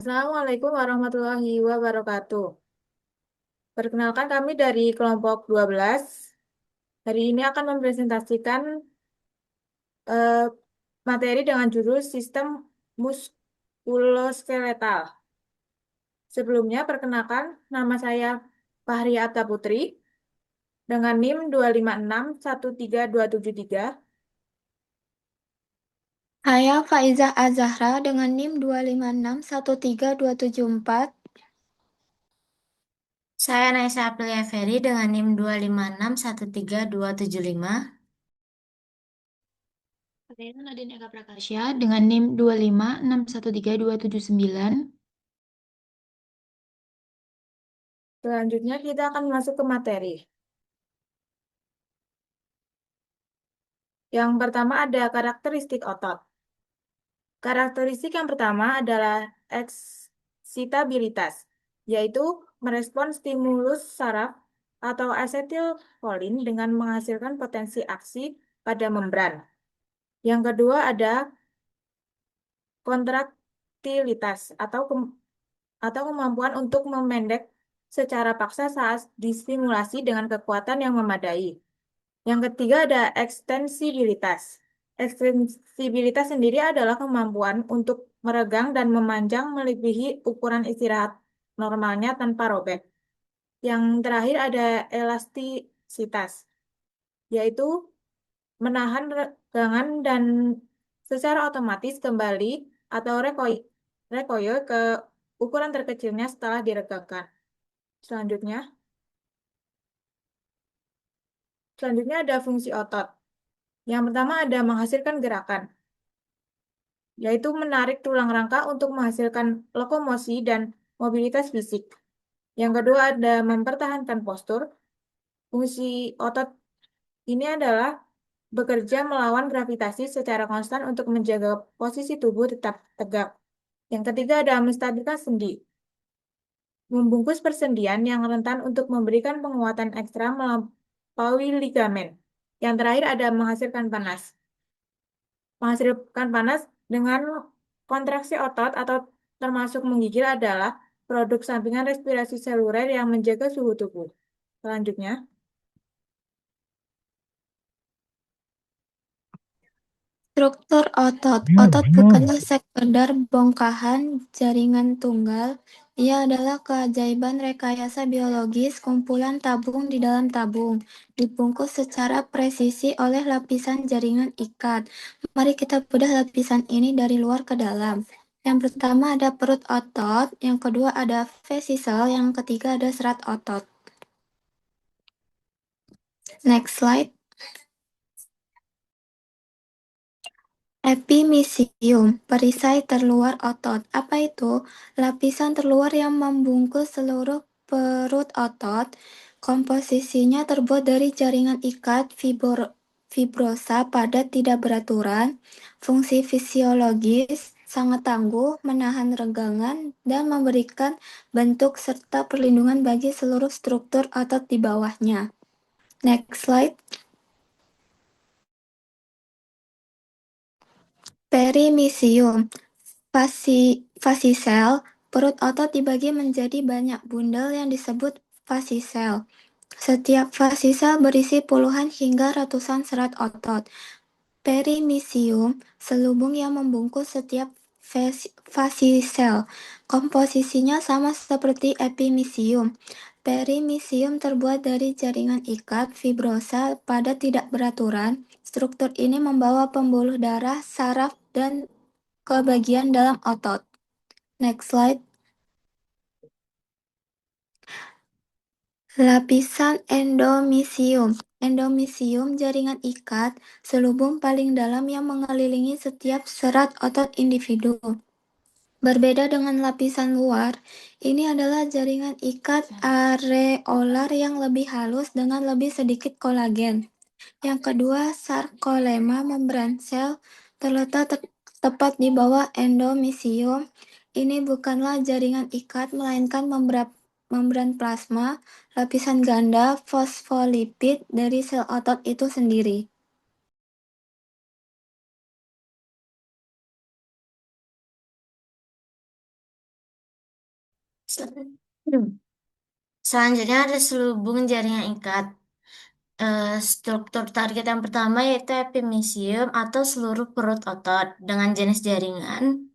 Assalamualaikum warahmatullahi wabarakatuh. Perkenalkan kami dari kelompok 12. Hari ini akan mempresentasikan eh, materi dengan judul Sistem Muskuloskeletal. Sebelumnya, perkenalkan nama saya Fahri Atta Putri dengan NIM 2561323. Saya Faizah Azahra dengan NIM 2561324. Saya Naisa Aprilia Ferry dengan NIM 2561325. Saya Nadine Eka Prakasya dengan NIM 256132279. Selanjutnya, kita akan masuk ke materi. Yang pertama ada karakteristik otot. Karakteristik yang pertama adalah eksitabilitas, yaitu merespon stimulus saraf atau asetilkolin dengan menghasilkan potensi aksi pada membran. Yang kedua ada kontraktilitas atau kemampuan untuk memendek secara paksa saat distimulasi dengan kekuatan yang memadai. Yang ketiga ada ekstensibilitas. Ekstensibilitas sendiri adalah kemampuan untuk meregang dan memanjang melebihi ukuran istirahat normalnya tanpa robek. Yang terakhir ada elastisitas, yaitu menahan regangan dan secara otomatis kembali atau rekoil ke ukuran terkecilnya setelah diregangkan. Selanjutnya, selanjutnya ada fungsi otot. Yang pertama ada menghasilkan gerakan, yaitu menarik tulang rangka untuk menghasilkan lokomosi dan mobilitas fisik. Yang kedua ada mempertahankan postur. Fungsi otot ini adalah bekerja melawan gravitasi secara konstan untuk menjaga posisi tubuh tetap tegak. Yang ketiga ada menstabilkan sendi, membungkus persendian yang rentan untuk memberikan penguatan ekstra melampaui ligamen. Yang terakhir ada menghasilkan panas. Menghasilkan panas dengan kontraksi otot atau termasuk menggigil adalah produk sampingan respirasi seluler yang menjaga suhu tubuh. Selanjutnya, Struktur otot. Otot bukanlah sekedar bongkahan jaringan tunggal. Ia adalah keajaiban rekayasa biologis, kumpulan tabung di dalam tabung, dibungkus secara presisi oleh lapisan jaringan ikat. Mari kita bedah lapisan ini dari luar ke dalam. Yang pertama ada perut otot, yang kedua ada vesicel, yang ketiga ada serat otot. Next slide. Epimysium, perisai terluar otot. Apa itu? Lapisan terluar yang membungkus seluruh perut otot. Komposisinya terbuat dari jaringan ikat fibrosa padat tidak beraturan. Fungsi fisiologis sangat tangguh, menahan regangan, dan memberikan bentuk serta perlindungan bagi seluruh struktur otot di bawahnya. Next slide. Perimysium, fasisel, perut otot dibagi menjadi banyak bundel yang disebut fasisel. Setiap fasisel berisi puluhan hingga ratusan serat otot. Perimysium, selubung yang membungkus setiap fasisel. Komposisinya sama seperti epimysium. Perimysium terbuat dari jaringan ikat fibrosa pada tidak beraturan. Struktur ini membawa pembuluh darah, saraf, dan ke bagian dalam otot. Next slide. Lapisan endomysium. Endomysium jaringan ikat selubung paling dalam yang mengelilingi setiap serat otot individu. Berbeda dengan lapisan luar, ini adalah jaringan ikat areolar yang lebih halus dengan lebih sedikit kolagen. Yang kedua, sarkolema membran sel terletak tepat di bawah endomysium. Ini bukanlah jaringan ikat, melainkan membran plasma, lapisan ganda fosfolipid dari sel otot itu sendiri. Sel- Hmm. Selanjutnya ada selubung jaringan ikat. Struktur target yang pertama yaitu epimisium atau seluruh perut otot dengan jenis jaringan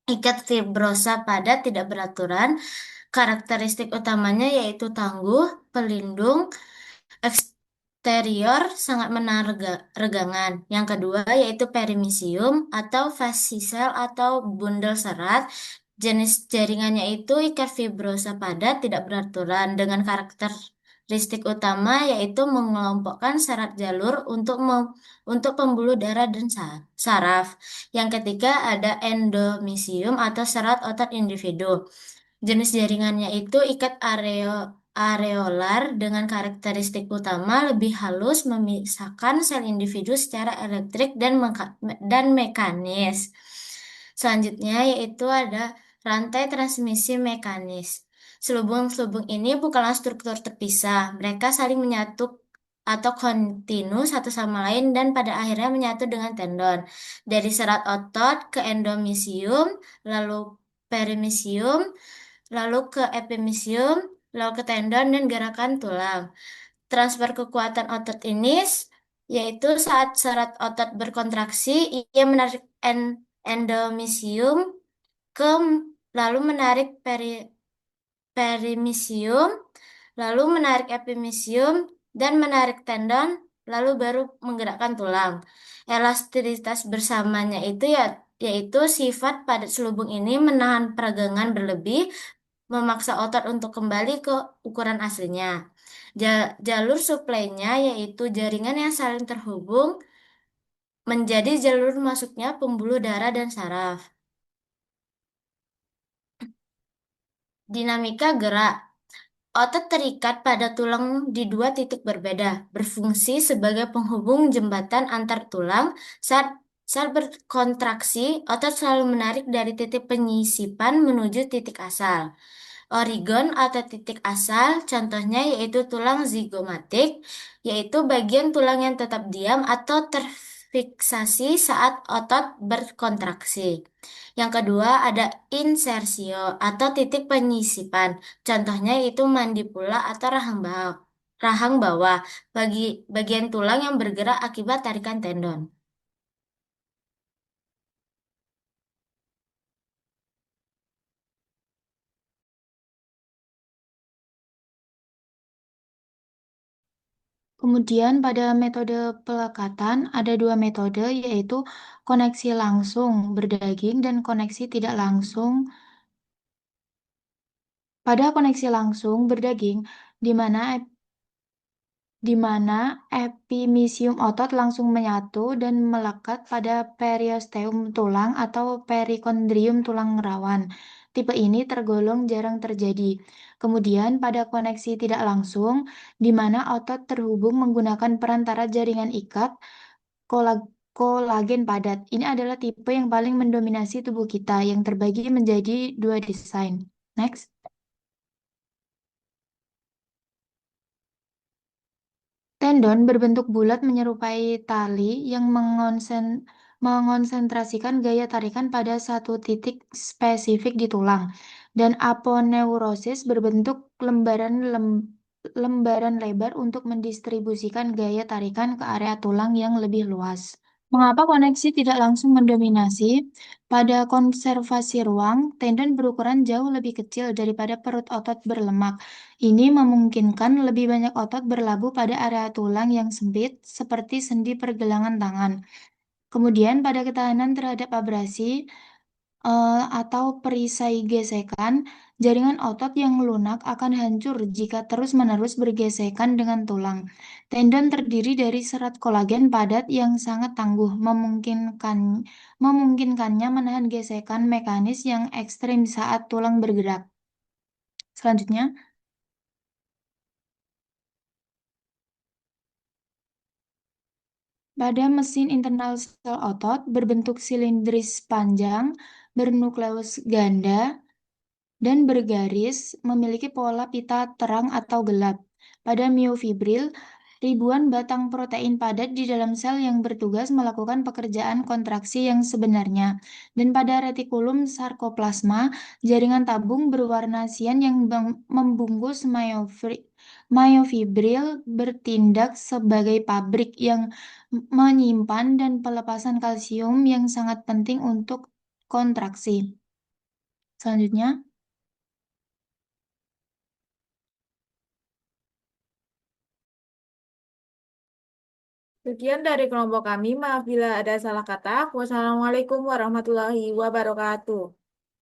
ikat fibrosa padat tidak beraturan. Karakteristik utamanya yaitu tangguh, pelindung, eksterior sangat menahan regangan. Yang kedua yaitu perimisium atau fascicle atau bundel serat. Jenis jaringannya itu ikat fibrosa padat tidak beraturan dengan karakteristik utama yaitu mengelompokkan serat jalur untuk pembuluh darah dan saraf. Yang ketiga ada endomisium atau serat otot individu. Jenis jaringannya itu ikat areolar dengan karakteristik utama lebih halus memisahkan sel individu secara elektrik dan mekanis. Selanjutnya yaitu ada rantai transmisi mekanis. Selubung-selubung ini bukanlah struktur terpisah. Mereka saling menyatu atau kontinu satu sama lain dan pada akhirnya menyatu dengan tendon. Dari serat otot ke endomisium, lalu perimisium, lalu ke epimisium, lalu ke tendon dan gerakan tulang. Transfer kekuatan otot ini yaitu saat serat otot berkontraksi, ia menarik endomisium ke lalu menarik perimisium, lalu menarik epimisium dan menarik tendon, lalu baru menggerakkan tulang. Elastisitas bersamanya itu yaitu sifat padat selubung ini menahan peragangan berlebih memaksa otot untuk kembali ke ukuran aslinya. Jalur suplainya yaitu jaringan yang saling terhubung menjadi jalur masuknya pembuluh darah dan saraf. Dinamika gerak. Otot terikat pada tulang di dua titik berbeda, berfungsi sebagai penghubung jembatan antar tulang. Saat berkontraksi, otot selalu menarik dari titik penyisipan menuju titik asal. Origon atau titik asal, contohnya yaitu tulang zigomatik, yaitu bagian tulang yang tetap diam atau terfiksasi saat otot berkontraksi. Yang kedua ada insersio atau titik penyisipan, contohnya yaitu mandipula atau rahang bawah, bagian tulang yang bergerak akibat tarikan tendon. Kemudian pada metode pelekatan ada dua metode yaitu koneksi langsung berdaging dan koneksi tidak langsung. Pada koneksi langsung berdaging, di mana epimisium otot langsung menyatu dan melekat pada periosteum tulang atau perikondrium tulang rawan. Tipe ini tergolong jarang terjadi. Kemudian pada koneksi tidak langsung, di mana otot terhubung menggunakan perantara jaringan ikat kolagen padat. Ini adalah tipe yang paling mendominasi tubuh kita, yang terbagi menjadi dua desain. Next. Tendon berbentuk bulat menyerupai tali yang mengonsentrasikan gaya tarikan pada satu titik spesifik di tulang. Dan aponeurosis berbentuk lembaran lebar untuk mendistribusikan gaya tarikan ke area tulang yang lebih luas. Mengapa koneksi tidak langsung mendominasi? Pada konservasi ruang, tendon berukuran jauh lebih kecil daripada perut otot berlemak. Ini memungkinkan lebih banyak otot berlabuh pada area tulang yang sempit, seperti sendi pergelangan tangan. Kemudian, pada ketahanan terhadap abrasi atau perisai gesekan, jaringan otot yang lunak akan hancur jika terus-menerus bergesekan dengan tulang. Tendon terdiri dari serat kolagen padat yang sangat tangguh, memungkinkannya menahan gesekan mekanis yang ekstrem saat tulang bergerak. Selanjutnya, pada mesin internal sel otot berbentuk silindris panjang, bernukleus ganda, dan bergaris, memiliki pola pita terang atau gelap. Pada miofibril, ribuan batang protein padat di dalam sel yang bertugas melakukan pekerjaan kontraksi yang sebenarnya. Dan pada retikulum sarkoplasma, jaringan tabung berwarna sian yang membungkus myofibril bertindak sebagai pabrik yang menyimpan dan pelepasan kalsium yang sangat penting untuk kontraksi. Selanjutnya, Sekian dari kelompok kami. Maaf bila ada salah kata. Wassalamualaikum warahmatullahi wabarakatuh.